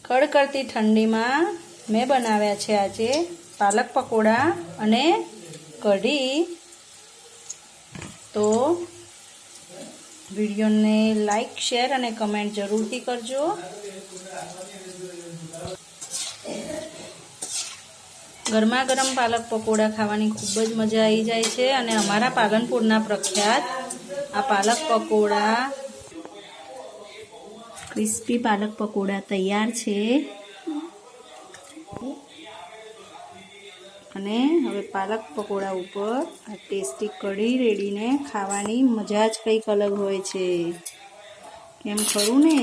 કડકડતી ઠંડીમાં મેં બનાવ્યા છે આજે પાલક પકોડા અને કઢી। તો વિડીયોને લાઈક શેર અને કમેન્ટ જરૂરથી કરજો। ગરમા ગરમ પાલક પકોડા ખાવાની ખૂબ જ મજા આવી જાય છે અને અમારા પાલનપુરના પ્રખ્યાત આ પાલક પકોડા ક્રિસ્પી પાલક પકોડા તૈયાર છે। અને હવે પાલક પકોડા ઉપર આ ટેસ્ટી કઢી રેડીને ખાવાની મજા જ કંઈક અલગ હોય છે। કેમ ખરું ને?